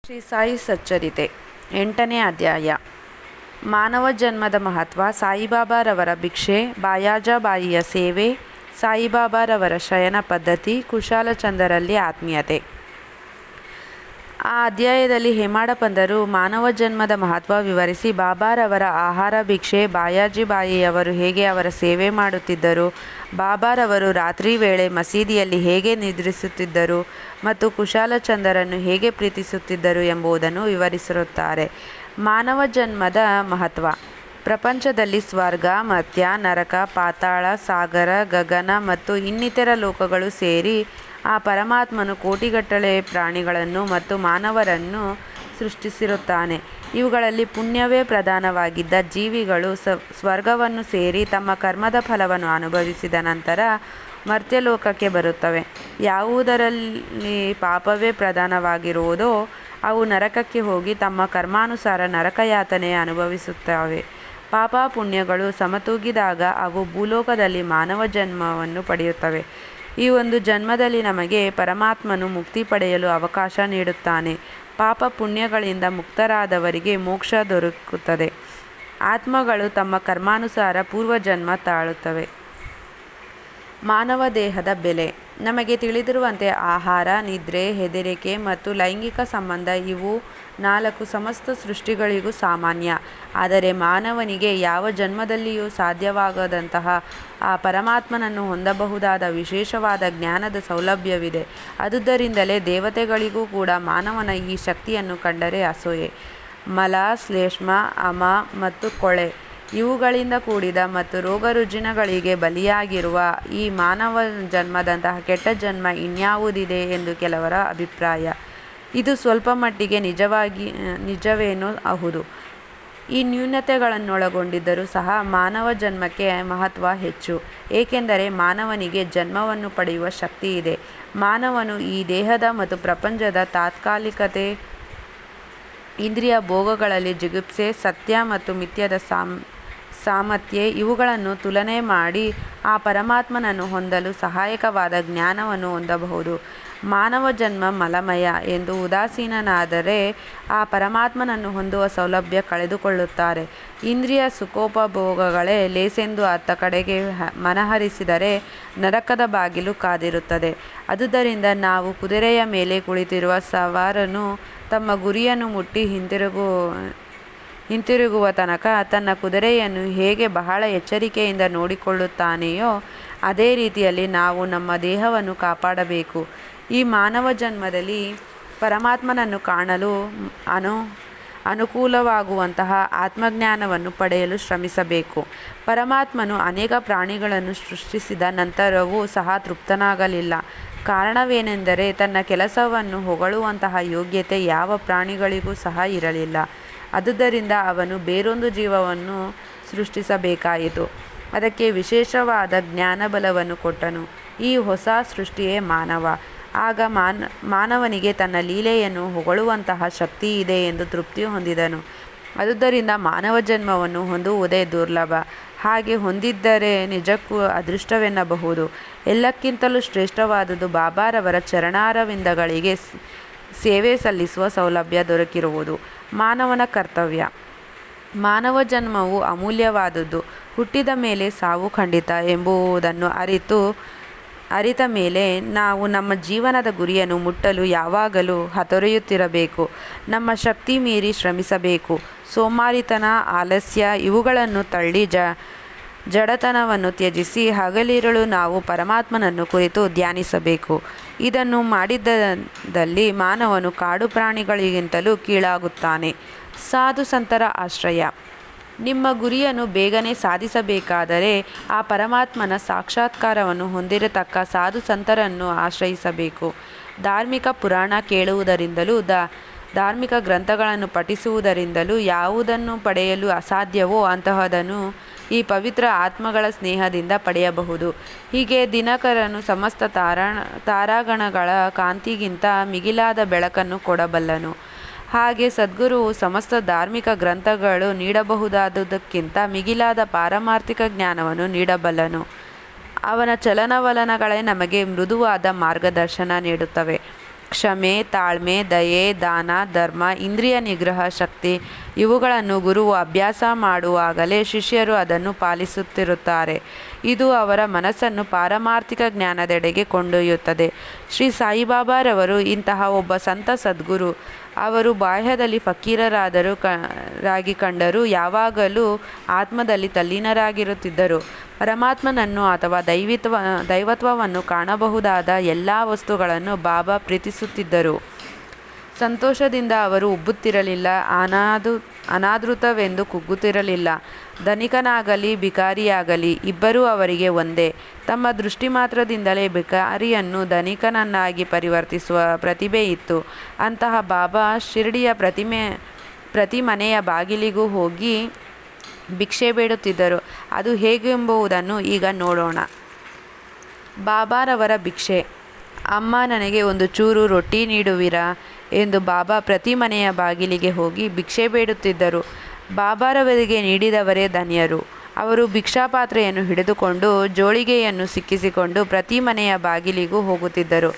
ಶ್ರೀ ಸಾಯಿ ಸಚ್ಚರಿತೆ 8ನೇ ಅಧ್ಯಾಯ. ಮಾನವ ಜನ್ಮದ ಮಹತ್ವ. ಸಾಯಿಬಾಬಾರವರ ಭಿಕ್ಷೆ, ಬಾಯಾಜಾಬಾಯಿಯ ಸೇವೆ, ಸಾಯಿಬಾಬಾರವರ ಶಯನ ಪದ್ಧತಿ, ಕುಶಾಲಚಂದರಲ್ಲಿ ಆತ್ಮೀಯತೆ. ಆ ಅಧ್ಯಾಯದಲ್ಲಿ ಹೇಮಾಡ ಪಂತರು ಮಾನವ ಜನ್ಮದ ಮಹತ್ವ ವಿವರಿಸಿ ಬಾಬಾರವರ ಆಹಾರ ಭಿಕ್ಷೆ, ಬಾಯಾಜಿಬಾಯಿಯವರು ಹೇಗೆ ಅವರ ಸೇವೆ ಮಾಡುತ್ತಿದ್ದರು, ಬಾಬಾರವರು ರಾತ್ರಿ ವೇಳೆ ಮಸೀದಿಯಲ್ಲಿ ಹೇಗೆ ನಿದ್ರಿಸುತ್ತಿದ್ದರು ಮತ್ತು ಕುಶಾಲಚಂದರನ್ನು ಹೇಗೆ ಪ್ರೀತಿಸುತ್ತಿದ್ದರು ಎಂಬುದನ್ನು ವಿವರಿಸಿರುತ್ತಾರೆ. ಮಾನವ ಜನ್ಮದ ಮಹತ್ವ. ಪ್ರಪಂಚದಲ್ಲಿ ಸ್ವರ್ಗ, ಮರ್ತ್ಯ, ನರಕ, ಪಾತಾಳ, ಸಾಗರ, ಗಗನ ಮತ್ತು ಇನ್ನಿತರ ಲೋಕಗಳು ಸೇರಿ ಆ ಪರಮಾತ್ಮನು ಕೋಟಿಗಟ್ಟಲೆ ಪ್ರಾಣಿಗಳನ್ನು ಮತ್ತು ಮಾನವರನ್ನು ಸೃಷ್ಟಿಸಿರುತ್ತಾನೆ. ಇವುಗಳಲ್ಲಿ ಪುಣ್ಯವೇ ಪ್ರಧಾನವಾಗಿದ್ದ ಜೀವಿಗಳು ಸ್ವರ್ಗವನ್ನು ಸೇರಿ ತಮ್ಮ ಕರ್ಮದ ಫಲವನ್ನು ಅನುಭವಿಸಿದ ನಂತರ ಮರ್ತ್ಯಲೋಕಕ್ಕೆ ಬರುತ್ತವೆ. ಯಾವುದರಲ್ಲಿ ಪಾಪವೇ ಪ್ರಧಾನವಾಗಿರುವುದೋ ಅವು ನರಕಕ್ಕೆ ಹೋಗಿ ತಮ್ಮ ಕರ್ಮಾನುಸಾರ ನರಕಯಾತನೆ ಅನುಭವಿಸುತ್ತವೆ. ಪಾಪ ಪುಣ್ಯಗಳು ಸಮತೂಗಿದಾಗ ಅವು ಭೂಲೋಕದಲ್ಲಿ ಮಾನವ ಜನ್ಮವನ್ನು ಪಡೆಯುತ್ತವೆ. ಈ ಒಂದು ಜನ್ಮದಲ್ಲಿ ನಮಗೆ ಪರಮಾತ್ಮನು ಮುಕ್ತಿ ಪಡೆಯಲು ಅವಕಾಶ ನೀಡುತ್ತಾನೆ. ಪಾಪ ಪುಣ್ಯಗಳಿಂದ ಮುಕ್ತರಾದವರಿಗೆ ಮೋಕ್ಷ ದೊರಕುತ್ತದೆ. ಆತ್ಮಗಳು ತಮ್ಮ ಕರ್ಮಾನುಸಾರ ಪೂರ್ವಜನ್ಮ ತಾಳುತ್ತವೆ. ಮಾನವ ದೇಹದ ಬೆಲೆ. ನಮಗೆ ತಿಳಿದಿರುವಂತೆ ಆಹಾರ, ನಿದ್ರೆ, ಹೆದರಿಕೆ ಮತ್ತು ಲೈಂಗಿಕ ಸಂಬಂಧ ಇವು 4 ಸಮಸ್ತ ಸೃಷ್ಟಿಗಳಿಗೂ ಸಾಮಾನ್ಯ. ಆದರೆ ಮಾನವನಿಗೆ ಯಾವ ಜನ್ಮದಲ್ಲಿಯೂ ಸಾಧ್ಯವಾಗದಂತಹ ಆ ಪರಮಾತ್ಮನನ್ನು ಹೊಂದಬಹುದಾದ ವಿಶೇಷವಾದ ಜ್ಞಾನದ ಸೌಲಭ್ಯವಿದೆ. ಆದುದರಿಂದಲೇ ದೇವತೆಗಳಿಗೂ ಕೂಡ ಮಾನವನ ಈ ಶಕ್ತಿಯನ್ನು ಕಂಡರೆ ಅಸೂಯೆ. ಮಲ, ಶ್ಲೇಷ್ಮ, ಅಮ ಮತ್ತು ಕೊಳೆ ಇವುಗಳಿಂದ ಕೂಡಿದ ಮತ್ತು ರೋಗರುಜಿನಗಳಿಗೆ ಬಲಿಯಾಗಿರುವ ಈ ಮಾನವ ಜನ್ಮದಂತಹ ಕೆಟ್ಟ ಜನ್ಮ ಇನ್ಯಾವುದಿದೆ ಎಂದು ಕೆಲವರ ಅಭಿಪ್ರಾಯ. ಇದು ಸ್ವಲ್ಪ ಮಟ್ಟಿಗೆ ನಿಜವೇನೋ ಹೌದು. ಈ ನ್ಯೂನತೆಗಳನ್ನೊಳಗೊಂಡಿದ್ದರೂ ಸಹ ಮಾನವ ಜನ್ಮಕ್ಕೆ ಮಹತ್ವ ಹೆಚ್ಚು. ಏಕೆಂದರೆ ಮಾನವನಿಗೆ ಜನ್ಮವನ್ನು ಪಡೆಯುವ ಶಕ್ತಿ ಇದೆ. ಮಾನವನು ಈ ದೇಹದ ಮತ್ತು ಪ್ರಪಂಚದ ತಾತ್ಕಾಲಿಕತೆ, ಇಂದ್ರಿಯ ಭೋಗಗಳಲ್ಲಿ ಜಿಗುಪ್ಸೆ, ಸತ್ಯ ಮತ್ತು ಮಿಥ್ಯದ ಸಾಮರ್ಥ್ಯ ಇವುಗಳನ್ನು ತುಲನೆ ಮಾಡಿ ಆ ಪರಮಾತ್ಮನನ್ನು ಹೊಂದಲು ಸಹಾಯಕವಾದ ಜ್ಞಾನವನ್ನು ಹೊಂದಬಹುದು. ಮಾನವ ಜನ್ಮ ಮಲಮಯ ಎಂದು ಉದಾಸೀನನಾದರೆ ಆ ಪರಮಾತ್ಮನನ್ನು ಹೊಂದುವ ಸೌಲಭ್ಯ ಕಳೆದುಕೊಳ್ಳುತ್ತಾರೆ. ಇಂದ್ರಿಯ ಸುಖೋಪಭೋಗಗಳೇ ಲೇಸೆಂದು ಅತ್ತ ಕಡೆಗೆ ಮನಹರಿಸಿದರೆ ನರಕದ ಬಾಗಿಲು ಕಾದಿರುತ್ತದೆ. ಆದುದರಿಂದ ನಾವು ಕುದುರೆಯ ಮೇಲೆ ಕುಳಿತಿರುವ ಸವಾರನು ತಮ್ಮ ಗುರಿಯನ್ನು ಮುಟ್ಟಿ ಹಿಂತಿರುಗುವ ತನಕ ತನ್ನ ಕುದುರೆಯನ್ನು ಹೇಗೆ ಬಹಳ ಎಚ್ಚರಿಕೆಯಿಂದ ನೋಡಿಕೊಳ್ಳುತ್ತಾನೆಯೋ ಅದೇ ರೀತಿಯಲ್ಲಿ ನಾವು ನಮ್ಮ ದೇಹವನ್ನು ಕಾಪಾಡಬೇಕು. ಈ ಮಾನವ ಜನ್ಮದಲ್ಲಿ ಪರಮಾತ್ಮನನ್ನು ಕಾಣಲು ಅನುಕೂಲವಾಗುವಂತಹ ಆತ್ಮಜ್ಞಾನವನ್ನು ಪಡೆಯಲು ಶ್ರಮಿಸಬೇಕು. ಪರಮಾತ್ಮನು ಅನೇಕ ಪ್ರಾಣಿಗಳನ್ನು ಸೃಷ್ಟಿಸಿದ ನಂತರವೂ ಸಹ ತೃಪ್ತನಾಗಲಿಲ್ಲ. ಕಾರಣವೇನೆಂದರೆ ತನ್ನ ಕೆಲಸವನ್ನು ಹೊಗಳುವಂತಹ ಯೋಗ್ಯತೆ ಯಾವ ಪ್ರಾಣಿಗಳಿಗೂ ಸಹ ಇರಲಿಲ್ಲ. ಆದುದರಿಂದ ಅವನು ಬೇರೊಂದು ಜೀವವನ್ನು ಸೃಷ್ಟಿಸಬೇಕಾಯಿತು. ಅದಕ್ಕೆ ವಿಶೇಷವಾದ ಜ್ಞಾನಬಲವನ್ನು ಕೊಟ್ಟನು. ಈ ಹೊಸ ಸೃಷ್ಟಿಯೇ ಮಾನವ. ಆಗ ಮಾನವನಿಗೆ ತನ್ನ ಲೀಲೆಯನ್ನು ಹೊಗಳುವಂತಹ ಶಕ್ತಿ ಇದೆ ಎಂದು ತೃಪ್ತಿ ಹೊಂದಿದನು. ಆದುದರಿಂದ ಮಾನವ ಜನ್ಮವನ್ನು ಹೊಂದುವುದೇ ದುರ್ಲಭ. ಹಾಗೆ ಹೊಂದಿದ್ದರೆ ನಿಜಕ್ಕೂ ಅದೃಷ್ಟವೆನ್ನಬಹುದು. ಎಲ್ಲಕ್ಕಿಂತಲೂ ಶ್ರೇಷ್ಠವಾದುದು ಬಾಬಾರವರ ಚರಣಾರವಿಂದಗಳಿಗೆ ಸೇವೆ ಸಲ್ಲಿಸುವ ಸೌಲಭ್ಯ ದೊರಕಿರುವುದು. ಮಾನವನ ಕರ್ತವ್ಯ. ಮಾನವ ಜನ್ಮವು ಅಮೂಲ್ಯವಾದುದು. ಹುಟ್ಟಿದ ಮೇಲೆ ಸಾವು ಖಂಡಿತ ಎಂಬುದನ್ನು ಅರಿತ ಮೇಲೆ ನಾವು ನಮ್ಮ ಜೀವನದ ಗುರಿಯನ್ನು ಮುಟ್ಟಲು ಯಾವಾಗಲೂ ಹಾತೊರೆಯುತ್ತಿರಬೇಕು. ನಮ್ಮ ಶಕ್ತಿ ಮೀರಿ ಶ್ರಮಿಸಬೇಕು. ಸೋಮಾರಿತನ, ಆಲಸ್ಯ ಇವುಗಳನ್ನು ತಳ್ಳಿ ಜಡತನವನ್ನು ತ್ಯಜಿಸಿ ಹಗಲಿರುಳು ನಾವು ಪರಮಾತ್ಮನನ್ನು ಕುರಿತು ಧ್ಯಾನಿಸಬೇಕು. ಇದನ್ನು ಮಾಡಿದ್ದಲ್ಲಿ ಮಾನವನು ಕಾಡು ಪ್ರಾಣಿಗಳಿಗಿಂತಲೂ ಕೀಳಾಗುತ್ತಾನೆ. ಸಾಧು ಸಂತರ ಆಶ್ರಯ. ನಿಮ್ಮ ಗುರಿಯನ್ನು ಬೇಗನೆ ಸಾಧಿಸಬೇಕಾದರೆ ಆ ಪರಮಾತ್ಮನ ಸಾಕ್ಷಾತ್ಕಾರವನ್ನು ಹೊಂದಿರತಕ್ಕ ಸಾಧು ಸಂತರನ್ನು ಆಶ್ರಯಿಸಬೇಕು. ಧಾರ್ಮಿಕ ಪುರಾಣ ಕೇಳುವುದರಿಂದಲೂ ಧಾರ್ಮಿಕ ಗ್ರಂಥಗಳನ್ನು ಪಠಿಸುವುದರಿಂದಲೂ ಯಾವುದನ್ನು ಪಡೆಯಲು ಅಸಾಧ್ಯವೋ ಅಂತಹದನ್ನು ಈ ಪವಿತ್ರ ಆತ್ಮಗಳ ಸ್ನೇಹದಿಂದ ಪಡೆಯಬಹುದು. ಹೀಗೆ ದಿನಕರನು ಸಮಸ್ತ ತಾರಾಗಣಗಳ ಕಾಂತಿಗಿಂತ ಮಿಗಿಲಾದ ಬೆಳಕನ್ನು ಕೊಡಬಲ್ಲನು. ಹಾಗೆ ಸದ್ಗುರುವು ಸಮಸ್ತ ಧಾರ್ಮಿಕ ಗ್ರಂಥಗಳು ನೀಡಬಹುದಾದುದಕ್ಕಿಂತ ಮಿಗಿಲಾದ ಪಾರಮಾರ್ಥಿಕ ಜ್ಞಾನವನ್ನು ನೀಡಬಲ್ಲನು. ಅವನ ಚಲನವಲನಗಳೇ ನಮಗೆ ಮೃದುವಾದ ಮಾರ್ಗದರ್ಶನ ನೀಡುತ್ತವೆ. ಕ್ಷಮೆ, ತಾಳ್ಮೆ, ದಯೆ, ದಾನ, ಧರ್ಮ, ಇಂದ್ರಿಯ ನಿಗ್ರಹ ಶಕ್ತಿ ಇವುಗಳನ್ನು ಗುರುವು ಅಭ್ಯಾಸ ಮಾಡುವಾಗಲೇ ಶಿಷ್ಯರು ಅದನ್ನು ಪಾಲಿಸುತ್ತಿರುತ್ತಾರೆ. ಇದು ಅವರ ಮನಸ್ಸನ್ನು ಪಾರಮಾರ್ಥಿಕ ಜ್ಞಾನದೆಡೆಗೆ ಕೊಂಡೊಯ್ಯುತ್ತದೆ. ಶ್ರೀ ಸಾಯಿಬಾಬಾರವರು ಇಂತಹ ಒಬ್ಬ ಸಂತ ಸದ್ಗುರು. ಅವರು ಬಾಹ್ಯದಲ್ಲಿ ಫಕೀರರಾದರೂ ರಾಗಿ ಕಂಡರೂ ಯಾವಾಗಲೂ ಆತ್ಮದಲ್ಲಿ ತಲ್ಲೀನರಾಗಿರುತ್ತಿದ್ದರು. ಪರಮಾತ್ಮನನ್ನು ಅಥವಾ ದೈವತ್ವವನ್ನು ಕಾಣಬಹುದಾದ ಎಲ್ಲ ವಸ್ತುಗಳನ್ನು ಬಾಬಾ ಪ್ರೀತಿಸುತ್ತಿದ್ದರು. ಸಂತೋಷದಿಂದ ಅವರು ಉಬ್ಬುತ್ತಿರಲಿಲ್ಲ, ಅನಾದೃತವೆಂದು ಕುಗ್ಗುತ್ತಿರಲಿಲ್ಲ. ಧನಿಕನಾಗಲಿ ಭಿಕಾರಿಯಾಗಲಿ ಇಬ್ಬರೂ ಅವರಿಗೆ ಒಂದೇ. ತಮ್ಮ ದೃಷ್ಟಿ ಮಾತ್ರದಿಂದಲೇ ಭಿಕಾರಿಯನ್ನು ಧನಿಕನನ್ನಾಗಿ ಪರಿವರ್ತಿಸುವ ಪ್ರತಿಭೆ ಇತ್ತು. ಅಂತಹ ಬಾಬಾ ಶಿರ್ಡಿಯ ಪ್ರತಿ ಮನೆಯ ಬಾಗಿಲಿಗೂ ಹೋಗಿ ಭಿಕ್ಷೆ ಬೇಡುತ್ತಿದ್ದರು. ಅದು ಹೇಗೆಂಬುದನ್ನು ಈಗ ನೋಡೋಣ. ಬಾಬಾರವರ ಭಿಕ್ಷೆ. ಅಮ್ಮ, ನನಗೆ ಒಂದು ಚೂರು ರೊಟ್ಟಿ ನೀಡುವಿರಾ ಎಂದು ಬಾಬಾ ಪ್ರತಿ ಮನೆಯ ಬಾಗಿಲಿಗೆ ಹೋಗಿ ಭಿಕ್ಷೆ ಬೇಡುತ್ತಿದ್ದರು. ಬಾಬಾರವರಿಗೆ ನೀಡಿದವರೇ ಧನ್ಯರು. ಅವರು ಭಿಕ್ಷಾಪಾತ್ರೆಯನ್ನು ಹಿಡಿದುಕೊಂಡು ಜೋಳಿಗೆಯನ್ನು ಸಿಕ್ಕಿಸಿಕೊಂಡು ಪ್ರತಿ ಮನೆಯ ಬಾಗಿಲಿಗೂ ಹೋಗುತ್ತಿದ್ದರು.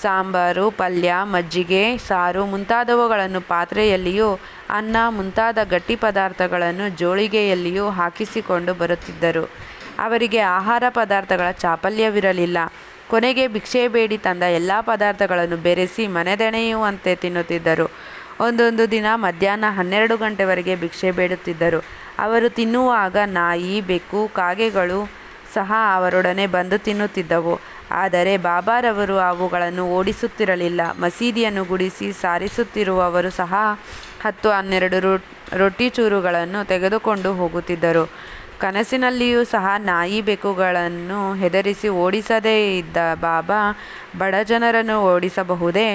ಸಾಂಬಾರು, ಪಲ್ಯ, ಮಜ್ಜಿಗೆ, ಸಾರು ಮುಂತಾದವುಗಳನ್ನು ಪಾತ್ರೆಯಲ್ಲಿಯೂ, ಅನ್ನ ಮುಂತಾದ ಗಟ್ಟಿ ಪದಾರ್ಥಗಳನ್ನು ಜೋಳಿಗೆಯಲ್ಲಿಯೂ ಹಾಕಿಸಿಕೊಂಡು ಬರುತ್ತಿದ್ದರು. ಅವರಿಗೆ ಆಹಾರ ಪದಾರ್ಥಗಳ ಚಾಪಲ್ಯವಿರಲಿಲ್ಲ. ಕೊನೆಗೆ ಭಿಕ್ಷೆ ಬೇಡಿ ತಂದ ಎಲ್ಲ ಪದಾರ್ಥಗಳನ್ನು ಬೆರೆಸಿ ಮನೆದೆಣೆಯುವಂತೆ ತಿನ್ನುತ್ತಿದ್ದರು. ಒಂದೊಂದು ದಿನ ಮಧ್ಯಾಹ್ನ 12 ಗಂಟೆವರೆಗೆ ಭಿಕ್ಷೆ ಬೇಡುತ್ತಿದ್ದರು. ಅವರು ತಿನ್ನುವಾಗ ನಾಯಿ, ಬೆಕ್ಕು, ಕಾಗೆಗಳು ಸಹ ಅವರೊಡನೆ ಬಂದು ತಿನ್ನುತ್ತಿದ್ದವು. ಆದರೆ ಬಾಬಾರವರು ಅವುಗಳನ್ನು ಓಡಿಸುತ್ತಿರಲಿಲ್ಲ. ಮಸೀದಿಯನ್ನು ಗುಡಿಸಿ ಸಾರಿಸುತ್ತಿರುವವರು ಸಹ 10-12 ರೊಟ್ಟಿ ಚೂರುಗಳನ್ನು ತೆಗೆದುಕೊಂಡು ಹೋಗುತ್ತಿದ್ದರು. ಕನಸಿನಲ್ಲಿಯೂ ಸಹ ನಾಯಿ, ಬೆಕ್ಕುಗಳನ್ನು ಹೆದರಿಸಿ ಓಡಿಸದೇ ಇದ್ದ ಬಾಬಾ ಬಡ ಜನರನ್ನು ಓಡಿಸಬಹುದೇ?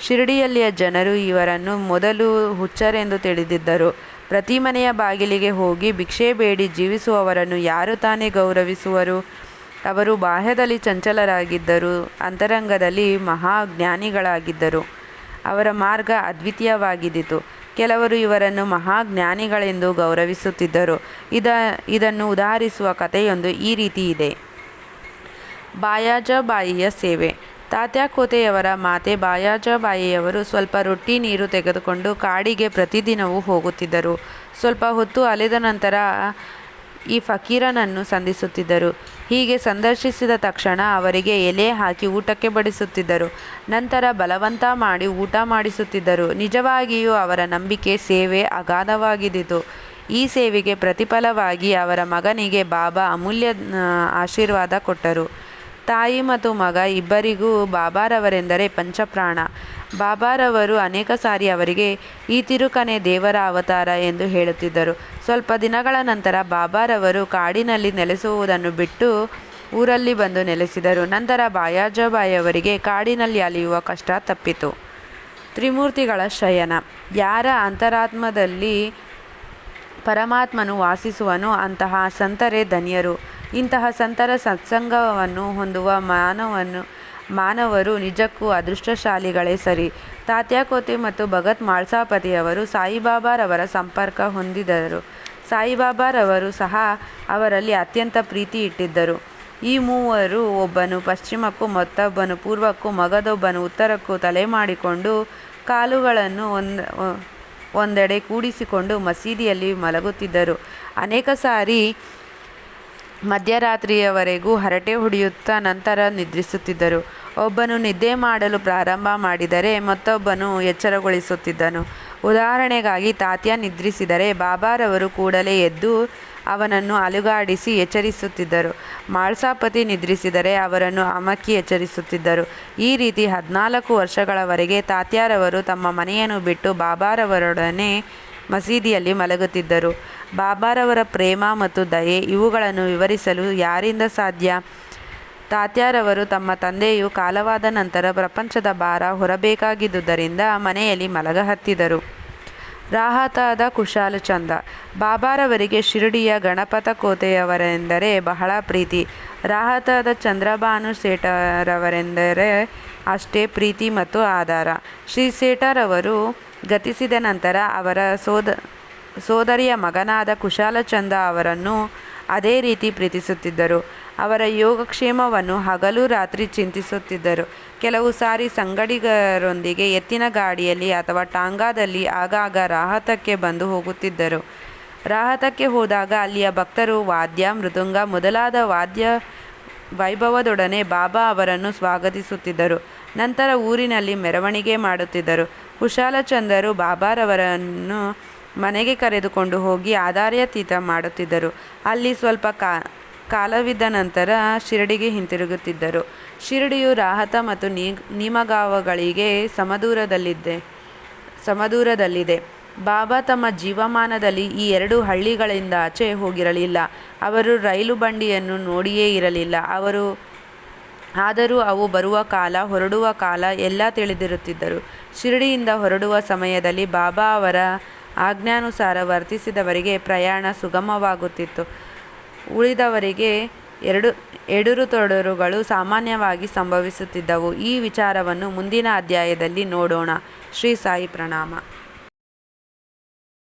ಶಿರ್ಡಿಯಲ್ಲಿಯ ಜನರು ಇವರನ್ನು ಮೊದಲು ಹುಚ್ಚರೆಂದು ತಿಳಿದಿದ್ದರು. ಪ್ರತಿ ಮನೆಯ ಬಾಗಿಲಿಗೆ ಹೋಗಿ ಭಿಕ್ಷೆ ಬೇಡಿ ಜೀವಿಸುವವರನ್ನು ಯಾರು ತಾನೇ ಗೌರವಿಸುವರು? ಅವರು ಬಾಹ್ಯದಲ್ಲಿ ಚಂಚಲರಾಗಿದ್ದರು, ಅಂತರಂಗದಲ್ಲಿ ಮಹಾಜ್ಞಾನಿಗಳಾಗಿದ್ದರು. ಅವರ ಮಾರ್ಗ ಅದ್ವಿತೀಯವಾಗಿದ್ದಿತು. ಕೆಲವರು ಇವರನ್ನು ಮಹಾಜ್ಞಾನಿಗಳೆಂದು ಗೌರವಿಸುತ್ತಿದ್ದರು. ಇದನ್ನು ಉದಾಹರಿಸುವ ಕಥೆಯೊಂದು ಈ ರೀತಿ ಇದೆ. ಬಾಯಾಜಾಬಾಯಿಯ ಸೇವೆ. ತಾತ್ಯಾಕೋತೆಯವರ ಮಾತೆ ಬಾಯಾಜಾಬಾಯಿಯವರು ಸ್ವಲ್ಪ ರೊಟ್ಟಿ, ನೀರು ತೆಗೆದುಕೊಂಡು ಕಾಡಿಗೆ ಪ್ರತಿದಿನವೂ ಹೋಗುತ್ತಿದ್ದರು. ಸ್ವಲ್ಪ ಹೊತ್ತು ಅಲೆದ ನಂತರ ಈ ಫಕೀರನನ್ನು ಸಂಧಿಸುತ್ತಿದ್ದರು. ಹೀಗೆ ಸಂದರ್ಶಿಸಿದ ತಕ್ಷಣ ಅವರಿಗೆ ಎಲೆ ಹಾಕಿ ಊಟಕ್ಕೆ ಬಡಿಸುತ್ತಿದ್ದರು. ನಂತರ ಬಲವಂತ ಮಾಡಿ ಊಟ ಮಾಡಿಸುತ್ತಿದ್ದರು. ನಿಜವಾಗಿಯೂ ಅವರ ನಂಬಿಕೆ, ಸೇವೆ ಅಗಾಧವಾಗಿದ್ದಿತು. ಈ ಸೇವೆಗೆ ಪ್ರತಿಫಲವಾಗಿ ಅವರ ಮಗನಿಗೆ ಬಾಬಾ ಅಮೂಲ್ಯ ಆಶೀರ್ವಾದ ಕೊಟ್ಟರು. ತಾಯಿ ಮತ್ತು ಮಗ ಇಬ್ಬರಿಗೂ ಬಾಬಾರವರೆಂದರೆ ಪಂಚಪ್ರಾಣ. ಬಾಬಾರವರು ಅನೇಕ ಸಾರಿ ಅವರಿಗೆ ಈ ತಿರುಕನೇ ದೇವರ ಅವತಾರ ಎಂದು ಹೇಳುತ್ತಿದ್ದರು. ಸ್ವಲ್ಪ ದಿನಗಳ ನಂತರ ಬಾಬಾರವರು ಕಾಡಿನಲ್ಲಿ ನೆಲೆಸುವುದನ್ನು ಬಿಟ್ಟು ಊರಲ್ಲಿ ಬಂದು ನೆಲೆಸಿದರು. ನಂತರ ಬಾಯಾಜಾಬಾಯಿಯವರಿಗೆ ಕಾಡಿನಲ್ಲಿ ಅಲೆಯುವ ಕಷ್ಟ ತಪ್ಪಿತು. ತ್ರಿಮೂರ್ತಿಗಳ ಶಯನ. ಯಾರ ಅಂತರಾತ್ಮದಲ್ಲಿ ಪರಮಾತ್ಮನು ವಾಸಿಸುವನೋ ಅಂತಹ ಸಂತರೇ ಧನ್ಯರು. ಇಂತಹ ಸಂತರ ಸತ್ಸಂಗವನ್ನು ಹೊಂದುವ ಮಾನವರು ನಿಜಕ್ಕೂ ಅದೃಷ್ಟಶಾಲಿಗಳೇ ಸರಿ. ತಾತ್ಯಾಕೋತೆ ಮತ್ತು ಭಗತ್ ಮಾಳ್ಸಾಪತಿಯವರು ಸಾಯಿಬಾಬಾರವರ ಸಂಪರ್ಕ ಹೊಂದಿದರು. ಸಾಯಿಬಾಬಾರವರು ಸಹ ಅವರಲ್ಲಿ ಅತ್ಯಂತ ಪ್ರೀತಿ ಇಟ್ಟಿದ್ದರು. ಈ ಮೂವರು, ಒಬ್ಬನು ಪಶ್ಚಿಮಕ್ಕೂ ಮತ್ತೊಬ್ಬನು ಪೂರ್ವಕ್ಕೂ ಮಗದೊಬ್ಬನು ಉತ್ತರಕ್ಕೂ ತಲೆ ಮಾಡಿಕೊಂಡು ಕಾಲುಗಳನ್ನು ಒಂದೆಡೆ ಕೂಡಿಸಿಕೊಂಡು ಮಸೀದಿಯಲ್ಲಿ ಮಲಗುತ್ತಿದ್ದರು. ಅನೇಕ ಸಾರಿ ಮಧ್ಯರಾತ್ರಿಯವರೆಗೂ ಹರಟೆ ಹೊಡೆಯುತ್ತಾ ನಂತರ ನಿದ್ರಿಸುತ್ತಿದ್ದರು. ಒಬ್ಬನು ನಿದ್ದೆ ಮಾಡಲು ಪ್ರಾರಂಭ ಮಾಡಿದರೆ ಮತ್ತೊಬ್ಬನು ಎಚ್ಚರಗೊಳಿಸುತ್ತಿದ್ದನು. ಉದಾಹರಣೆಗಾಗಿ ತಾತ್ಯ ನಿದ್ರಿಸಿದರೆ ಬಾಬಾರವರು ಕೂಡಲೇ ಎದ್ದು ಅವನನ್ನು ಅಲುಗಾಡಿಸಿ ಎಚ್ಚರಿಸುತ್ತಿದ್ದರು. ಮಾಳ್ಸಾಪತಿ ನಿದ್ರಿಸಿದರೆ ಅವರನ್ನು ಅಮಕ್ಕಿ ಎಚ್ಚರಿಸುತ್ತಿದ್ದರು. ಈ ರೀತಿ 14 ವರ್ಷಗಳವರೆಗೆ ತಾತ್ಯಾರವರು ತಮ್ಮ ಮನೆಯನ್ನು ಬಿಟ್ಟು ಬಾಬಾರವರೊಡನೆ ಮಸೀದಿಯಲ್ಲಿ ಮಲಗುತ್ತಿದ್ದರು. ಬಾಬಾರವರ ಪ್ರೇಮ ಮತ್ತು ದಯೆ ಇವುಗಳನ್ನು ವಿವರಿಸಲು ಯಾರಿಂದ ಸಾಧ್ಯ? ತಾತ್ಯಾರವರು ತಮ್ಮ ತಂದೆಯು ಕಾಲವಾದ ನಂತರ ಪ್ರಪಂಚದ ಭಾರ ಹೊರಬೇಕಾಗಿದ್ದುದರಿಂದ ಮನೆಯಲ್ಲಿ ಮಲಗಹತ್ತಿದರು. ರಾಹತಾದ ಕುಶಾಲಚಂದ. ಬಾಬಾರವರಿಗೆ ಶಿರ್ಡಿಯ ಗಣಪತ ಕೋತೆಯವರೆಂದರೆ ಬಹಳ ಪ್ರೀತಿ. ರಾಹತಾದ ಚಂದ್ರಭಾನು ಸೇಠರವರೆಂದರೆ ಅಷ್ಟೇ ಪ್ರೀತಿ ಮತ್ತು ಆಧಾರ. ಶ್ರೀ ಸೇಠರವರು ಗತಿಸಿದ ನಂತರ ಅವರ ಸೋದರಿಯ ಮಗನಾದ ಕುಶಾಲಚಂದ ಅವರನ್ನು ಅದೇ ರೀತಿ ಪ್ರೀತಿಸುತ್ತಿದ್ದರು. ಅವರ ಯೋಗಕ್ಷೇಮವನ್ನು ಹಗಲು ರಾತ್ರಿ ಚಿಂತಿಸುತ್ತಿದ್ದರು. ಕೆಲವು ಸಾರಿ ಸಂಗಡಿಗರೊಂದಿಗೆ ಎತ್ತಿನ ಗಾಡಿಯಲ್ಲಿ ಅಥವಾ ಟಾಂಗಾದಲ್ಲಿ ಆಗಾಗ ರಾಹತಕ್ಕೆ ಬಂದು ಹೋಗುತ್ತಿದ್ದರು. ರಾಹತಕ್ಕೆ ಹೋದಾಗ ಅಲ್ಲಿಯ ಭಕ್ತರು ವಾದ್ಯ, ಮೃದಂಗ ಮೊದಲಾದ ವಾದ್ಯ ವೈಭವದೊಡನೆ ಬಾಬಾ ಅವರನ್ನು ಸ್ವಾಗತಿಸುತ್ತಿದ್ದರು. ನಂತರ ಊರಿನಲ್ಲಿ ಮೆರವಣಿಗೆ ಮಾಡುತ್ತಿದ್ದರು. ಕುಶಾಲಚಂದರು ಬಾಬಾರವರನ್ನು ಮನೆಗೆ ಕರೆದುಕೊಂಡು ಹೋಗಿ ಆಧಾರ್ಯತೀತ ಮಾಡುತ್ತಿದ್ದರು. ಅಲ್ಲಿ ಸ್ವಲ್ಪ ಕಾಲವಿದ್ದ ನಂತರ ಶಿರಡಿಗೆ ಹಿಂತಿರುಗುತ್ತಿದ್ದರು. ಶಿರಡಿಯು ರಾಹತ ಮತ್ತು ನಿಮಗಾವಗಳಿಗೆ ಸಮದೂರದಲ್ಲಿದೆ. ಬಾಬಾ ತಮ್ಮ ಜೀವಮಾನದಲ್ಲಿ ಈ 2 ಹಳ್ಳಿಗಳಿಂದಾಚೆ ಹೋಗಿರಲಿಲ್ಲ. ಅವರು ರೈಲು ಬಂಡಿಯನ್ನು ನೋಡಿಯೇ ಇರಲಿಲ್ಲ. ಆದರೂ ಅವು ಬರುವ ಕಾಲ, ಹೊರಡುವ ಕಾಲ ಎಲ್ಲ ತಿಳಿದಿರುತ್ತಿದ್ದರು. ಶಿರಡಿಯಿಂದ ಹೊರಡುವ ಸಮಯದಲ್ಲಿ ಬಾಬಾ ಅವರ ಆಜ್ಞಾನುಸಾರ ವರ್ತಿಸಿದವರಿಗೆ ಪ್ರಯಾಣ ಸುಗಮವಾಗುತ್ತಿತ್ತು. ಉಳಿದವರಿಗೆ ಎಡುರುತೊಡರುಗಳು ಸಾಮಾನ್ಯವಾಗಿ ಸಂಭವಿಸುತ್ತಿದ್ದವು. ಈ ವಿಚಾರವನ್ನು ಮುಂದಿನ ಅಧ್ಯಾಯದಲ್ಲಿ ನೋಡೋಣ. ಶ್ರೀ ಸಾಯಿ ಪ್ರಣಾಮ.